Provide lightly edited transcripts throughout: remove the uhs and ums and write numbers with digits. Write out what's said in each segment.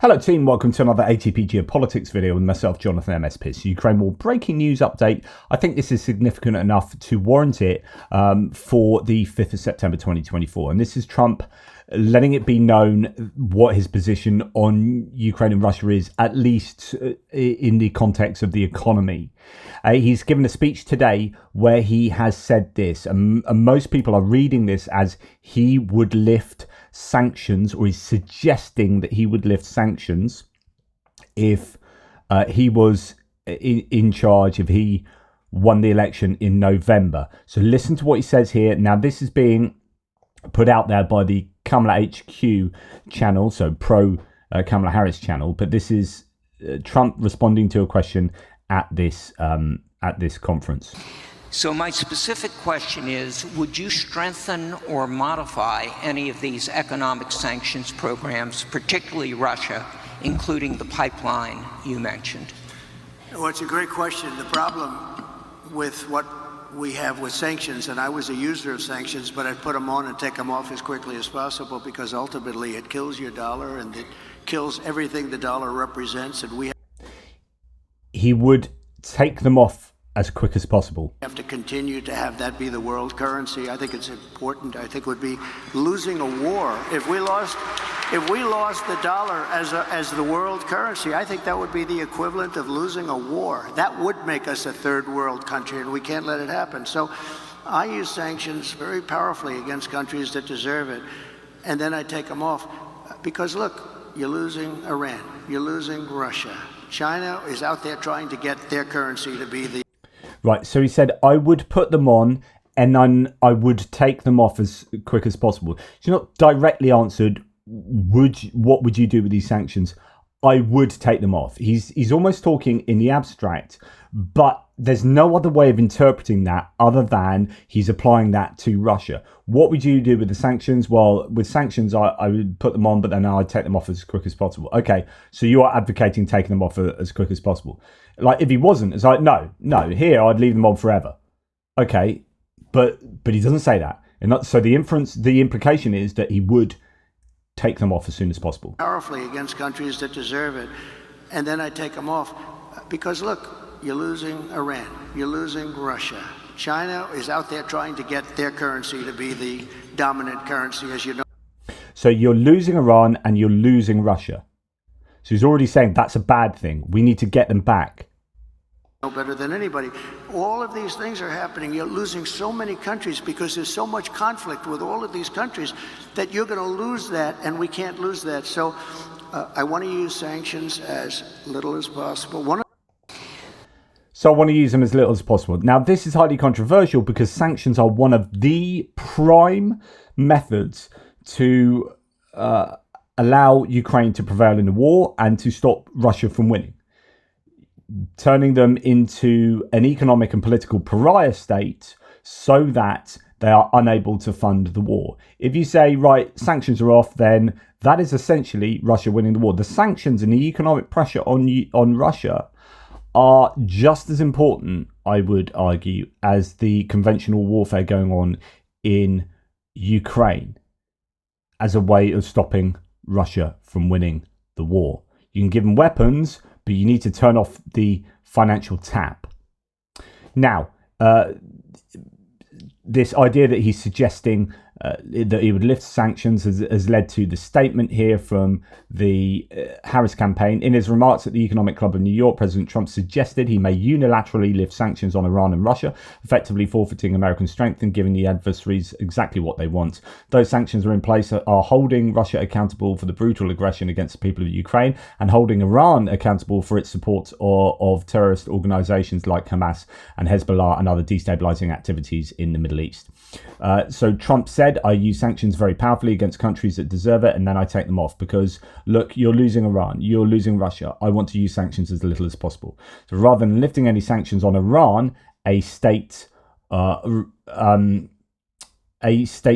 Hello team, welcome to another ATP Geopolitics video with myself, Jonathan MS Pierce. Ukraine War breaking news update. I think this is significant enough to warrant it for the 5th of September 2024. And this is Trump letting it be known what his position on Ukraine and Russia is, at least in the context of the economy. He's given a speech today where he has said this, and most people are reading this as he would lift sanctions, or he's suggesting that he would lift sanctions if he was in charge, if he won the election in November. So listen to what he says here. Now, this is being put out there by the Kamala HQ channel, so pro Kamala Harris channel, but this is Trump responding to a question at this conference. So my specific question is, would you strengthen or modify any of these economic sanctions programs, particularly Russia, including the pipeline you mentioned? Well, it's a great question. The problem with what we have with sanctions, and I was a user of sanctions, but I'd put them on and take them off as quickly as possible, because ultimately it kills your dollar and it kills everything the dollar represents. And he would take them off as quick as possible. We have to continue to have that be the world currency. I think it's important. I think it would be losing a war if we lost the dollar as the world currency. I think that would be the equivalent of losing a war. That would make us a third world country, and we can't let it happen. So I use sanctions very powerfully against countries that deserve it, and then I take them off, because look, you're losing Iran, you're losing Russia. China is out there trying to get their currency to be the... Right, so he said, I would put them on and then I would take them off as quick as possible. He's not directly answered, what would you do with these sanctions? I would take them off. He's almost talking in the abstract, but there's no other way of interpreting that other than he's applying that to Russia. What would you do with the sanctions? Well, with sanctions, I would put them on, but then I'd take them off as quick as possible. Okay, so you are advocating taking them off as quick as possible. Like, if he wasn't, it's like, no, here, I'd leave them on forever. Okay, but he doesn't say that. And so the implication is that he would take them off as soon as possible. Powerfully against countries that deserve it. And then I take them off, because look, you're losing Iran, you're losing Russia. China is out there trying to get their currency to be the dominant currency, as you know. So you're losing Iran and you're losing Russia. So he's already saying that's a bad thing. We need to get them back. No better than anybody. All of these things are happening. You're losing so many countries because there's so much conflict with all of these countries that you're going to lose that, and we can't lose that. So I want to use sanctions as little as possible. So I want to use them as little as possible. Now, this is highly controversial because sanctions are one of the prime methods to allow Ukraine to prevail in the war and to stop Russia from winning, turning them into an economic and political pariah state so that they are unable to fund the war. If you say, right, sanctions are off, then that is essentially Russia winning the war. The sanctions and the economic pressure on Russia are just as important, I would argue, as the conventional warfare going on in Ukraine as a way of stopping Russia from winning the war. You can give them weapons, but you need to turn off the financial tap. Now, this idea that he's suggesting that he would lift sanctions has led to the statement here from the Harris campaign. In his remarks at the Economic Club of New York, President Trump suggested he may unilaterally lift sanctions on Iran and Russia, effectively forfeiting American strength and giving the adversaries exactly what they want. Those sanctions are in place are holding Russia accountable for the brutal aggression against the people of Ukraine and holding Iran accountable for its support of terrorist organizations like Hamas and Hezbollah and other destabilizing activities in the Middle East. So Trump said, I use sanctions very powerfully against countries that deserve it, and then I take them off because, look, you're losing Iran, you're losing Russia. I want to use sanctions as little as possible. So rather than lifting any sanctions on Iran, a state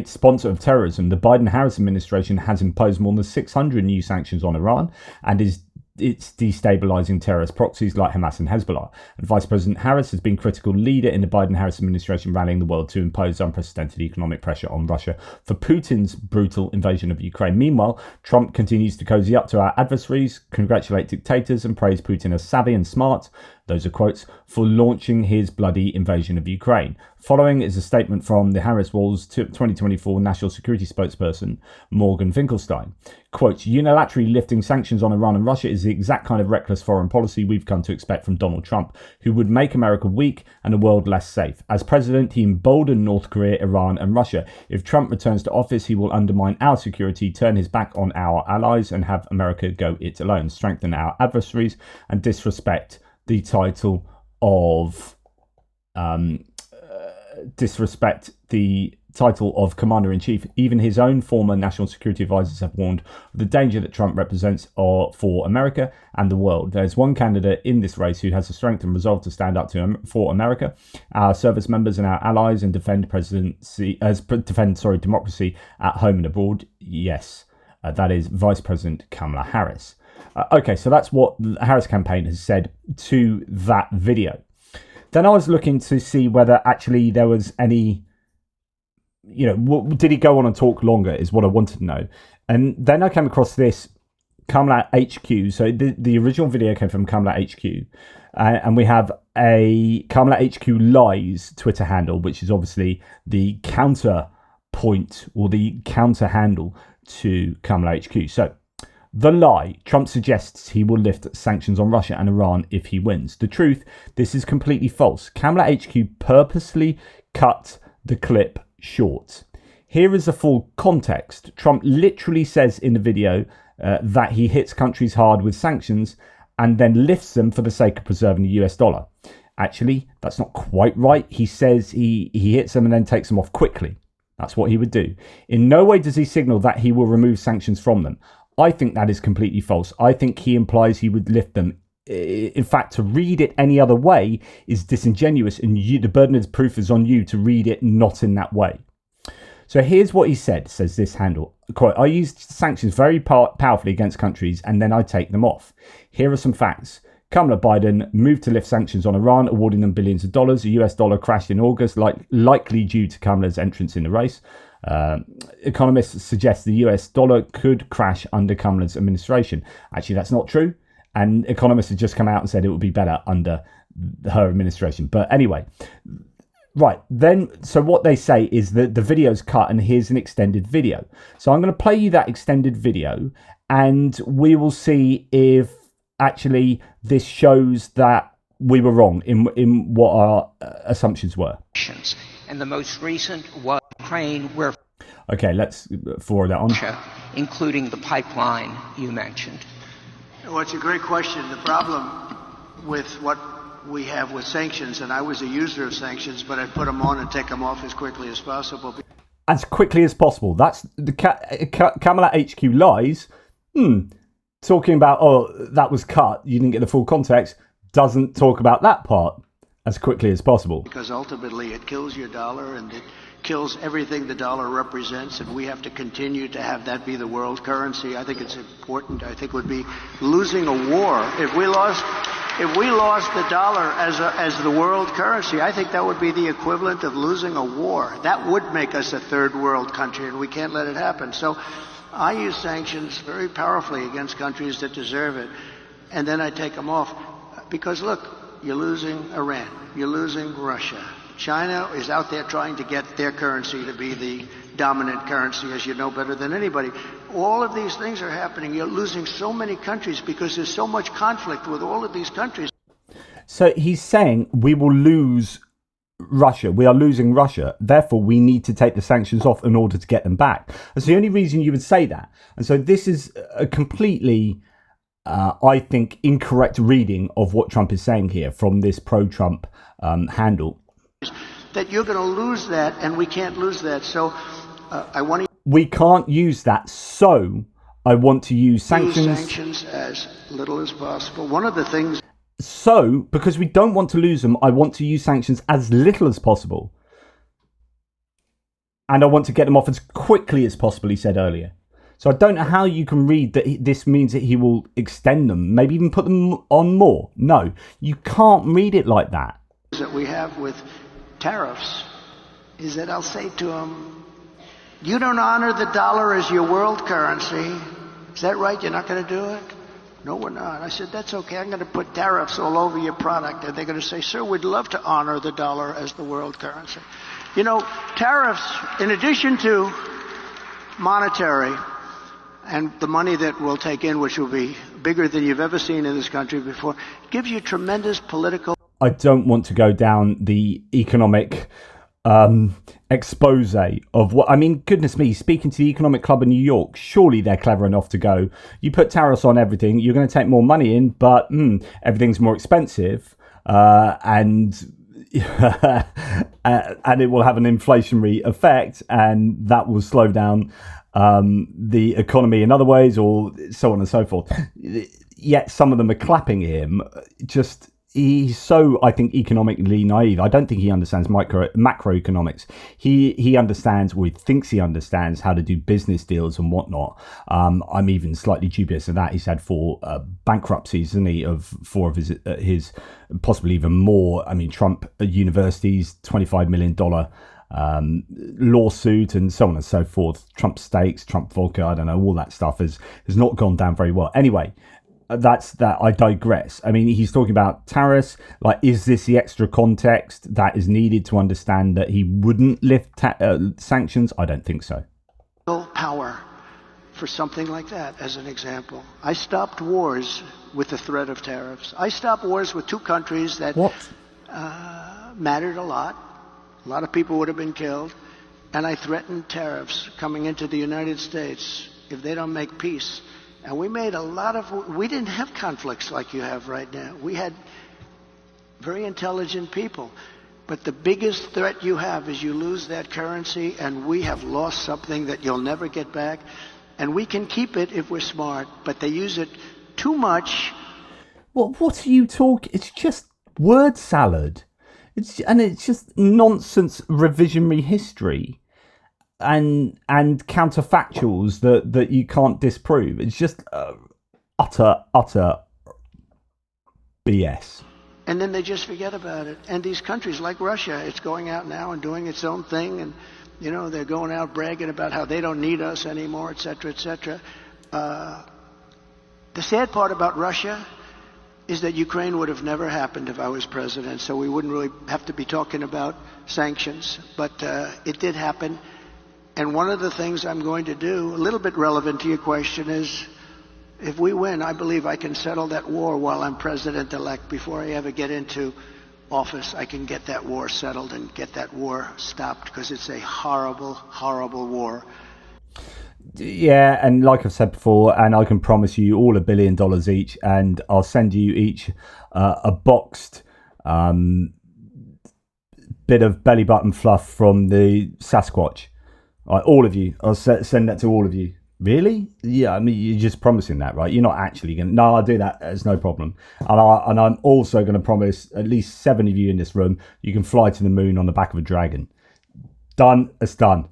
sponsor of terrorism, the Biden-Harris administration has imposed more than 600 new sanctions on Iran and is it's destabilizing terrorist proxies like Hamas and Hezbollah. And Vice President Harris has been critical leader in the Biden-Harris administration, rallying the world to impose unprecedented economic pressure on Russia for Putin's brutal invasion of Ukraine. Meanwhile, Trump continues to cozy up to our adversaries, congratulate dictators, and praise Putin as savvy and smart, those are quotes, for launching his bloody invasion of Ukraine. Following is a statement from the Harris Wall's 2024 National Security spokesperson, Morgan Finkelstein. Quote, unilaterally lifting sanctions on Iran and Russia is the exact kind of reckless foreign policy we've come to expect from Donald Trump, who would make America weak and the world less safe. As president, he emboldened North Korea, Iran and Russia. If Trump returns to office, he will undermine our security, turn his back on our allies and have America go it alone, strengthen our adversaries and disrespect the title of Commander-in-Chief. Even his own former national security advisors have warned of the danger that Trump represents for America and the world. There's one candidate in this race who has the strength and resolve to stand up for America, our service members and our allies, and defend democracy at home and abroad. Yes, that is Vice President Kamala Harris. Okay, so that's what the Harris campaign has said to that video. Then I was looking to see whether actually there was any, did he go on and talk longer is what I wanted to know. And then I came across this Kamala HQ. So the original video came from Kamala HQ. And we have a Kamala HQ Lies Twitter handle, which is obviously the counterpoint or the counter handle to Kamala HQ. So, the lie, Trump suggests he will lift sanctions on Russia and Iran if he wins. The truth, this is completely false. Kamala HQ purposely cut the clip short. Here is the full context. Trump literally says in the video that he hits countries hard with sanctions and then lifts them for the sake of preserving the US dollar. Actually, that's not quite right. He says he hits them and then takes them off quickly. That's what he would do. In no way does he signal that he will remove sanctions from them. I think that is completely false. I think he implies he would lift them. In fact, to read it any other way is disingenuous, and the burden of proof is on you to read it not in that way. So here's what he said, says this handle. Quote, I used sanctions very powerfully against countries and then I take them off. Here are some facts. Kamala Biden moved to lift sanctions on Iran, awarding them billions of dollars. The US dollar crashed in August, likely due to Kamala's entrance in the race. Economists suggest the US dollar could crash under Kamala's administration. Actually, that's not true. And economists have just come out and said it would be better under her administration. But anyway, right. Then, so what they say is that the video's cut and here's an extended video. So I'm going to play you that extended video and we will see if actually this shows that we were wrong in what our assumptions were. And the most recent was Ukraine, where okay, let's forward that on. Including the pipeline you mentioned. Well, it's a great question. The problem with what we have with sanctions, and I was a user of sanctions, but I put them on and take them off as quickly as possible. As quickly as possible. That's the Kamala HQ Lies. Talking about, that was cut. You didn't get the full context. Doesn't talk about that part. As quickly as possible. Because ultimately it kills your dollar and it kills everything the dollar represents, and we have to continue to have that be the world currency. I think it's important. I think it would be losing a war if we lost the dollar as the world currency. I think that would be the equivalent of losing a war. That would make us a third world country, and we can't let it happen. So I use sanctions very powerfully against countries that deserve it, and then I take them off because look. You're losing Iran. You're losing Russia. China is out there trying to get their currency to be the dominant currency, as you know better than anybody. All of these things are happening. You're losing so many countries because there's so much conflict with all of these countries. So he's saying we will lose Russia. We are losing Russia. Therefore, we need to take the sanctions off in order to get them back. That's the only reason you would say that. And so this is a completely... I think, incorrect reading of what Trump is saying here from this pro-Trump handle. That you're going to lose that, and we can't lose that. So I want to... We can't use that, so I want to use sanctions... Use sanctions as little as possible. One of the things... So, because we don't want to lose them, I want to use sanctions as little as possible. And I want to get them off as quickly as possible, he said earlier. So I don't know how you can read that this means that he will extend them, maybe even put them on more. No, you can't read it like that. That we have with tariffs is that I'll say to him, you don't honor the dollar as your world currency. Is that right? You're not going to do it? No, we're not. I said, that's okay. I'm going to put tariffs all over your product. And they're going to say, sir, we'd love to honor the dollar as the world currency. You know, tariffs, in addition to monetary and the money that we'll take in, which will be bigger than you've ever seen in this country before, gives you tremendous political... I don't want to go down the economic expose of what, I mean, goodness me, speaking to the Economic Club in New York, surely they're clever enough to go, you put tariffs on everything, you're going to take more money in, but everything's more expensive, and and it will have an inflationary effect, and that will slow down the economy in other ways, or so on and so forth. Yet some of them are clapping him. Just, he's so, I think, economically naive. I don't think he understands macroeconomics. He understands, or he thinks he understands, how to do business deals and whatnot. I'm even slightly dubious of that. He's had 4 bankruptcies, isn't he, of 4 of his possibly even more. I mean, Trump University's $25 million lawsuit and so on and so forth. Trump steaks, Trump vodka, I don't know, all that stuff has not gone down very well. Anyway, that's that. I digress. I mean, he's talking about tariffs. Like, is this the extra context that is needed to understand that he wouldn't lift sanctions? I don't think so. Power for something like that, as an example. I stopped wars with the threat of tariffs. I stopped wars with 2 countries that mattered a lot. A lot of people would have been killed. And I threatened tariffs coming into the United States if they don't make peace. And we made a lot of... We didn't have conflicts like you have right now. We had very intelligent people. But the biggest threat you have is you lose that currency, and we have lost something that you'll never get back. And we can keep it if we're smart, but they use it too much. Well, what are you talking? It's just word salad. It's just nonsense revisionary history and counterfactuals that you can't disprove. It's just utter BS. And then they just forget about it. And these countries like Russia, it's going out now and doing its own thing, and you know, they're going out bragging about how they don't need us anymore, et cetera, et cetera. The sad part about Russia is that Ukraine would have never happened if I was president, so we wouldn't really have to be talking about sanctions. But it did happen. And one of the things I'm going to do, a little bit relevant to your question, is if we win, I believe I can settle that war while I'm president-elect. Before I ever get into office, I can get that war settled and get that war stopped, because it's a horrible, horrible war. Yeah, and like I've said before, and I can promise you all $1 billion each, and I'll send you each a boxed bit of belly button fluff from the Sasquatch. All of you. I'll send that to all of you. Really? Yeah, I mean, you're just promising that, right? You're not actually going to... No, I'll do that. It's no problem. And I'm also going to promise at least 7 of you in this room, you can fly to the moon on the back of a dragon. Done. It's done.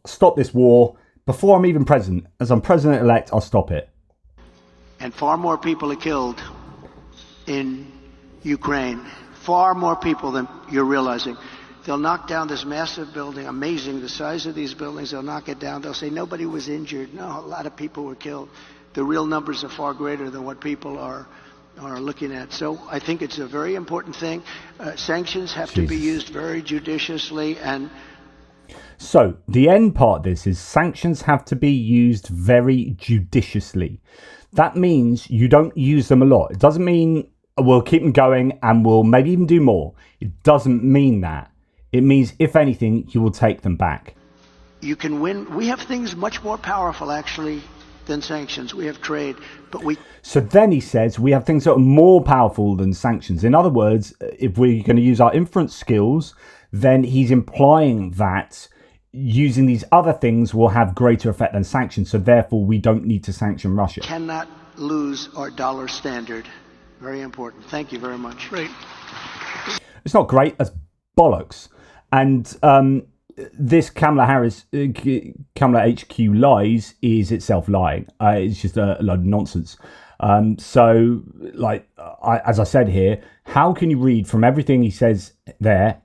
Stop this war before I'm even president. As I'm president-elect, I'll stop it. And far more people are killed in Ukraine. Far more people than you're realizing. They'll knock down this massive building, amazing, the size of these buildings. They'll knock it down. They'll say nobody was injured. No, a lot of people were killed. The real numbers are far greater than what people are looking at. So I think it's a very important thing. Sanctions have to be used very judiciously. And so the end part of this is sanctions have to be used very judiciously. That means you don't use them a lot. It doesn't mean we'll keep them going and we'll maybe even do more. It doesn't mean that. It means, if anything, you will take them back. You can win. We have things much more powerful, actually, than sanctions. We have trade, but we... So then he says we have things that are more powerful than sanctions. In other words, if we're going to use our inference skills, then he's implying that using these other things will have greater effect than sanctions. So therefore, we don't need to sanction Russia. Cannot lose our dollar standard. Very important. Thank you very much. Great. It's not great. That's bollocks. And this Kamala HQ lies is itself lying. It's just a load of nonsense. So, like, as I said here, how can you read from everything he says there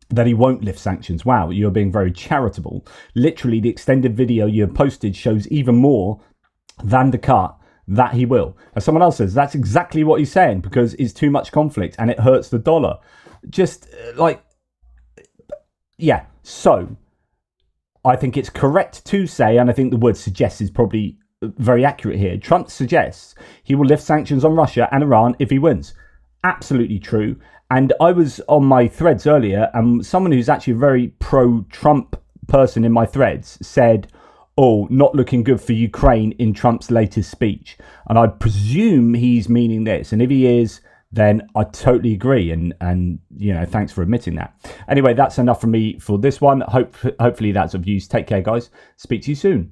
that he won't lift sanctions? Wow, you're being very charitable. Literally, the extended video you have posted shows even more than the cut that he will. As someone else says, that's exactly what he's saying, because it's too much conflict and it hurts the dollar. Just like, yeah. So I think it's correct to say, and I think the word suggests is probably very accurate here. Trump suggests he will lift sanctions on Russia and Iran if he wins. Absolutely true. And I was on my threads earlier, and someone who's actually a very pro-Trump person in my threads said, oh, not looking good for Ukraine in Trump's latest speech. And I presume he's meaning this. And if he is, then I totally agree. And you know, thanks for admitting that. Anyway, that's enough from me for this one. Hopefully that's of use. Take care, guys. Speak to you soon.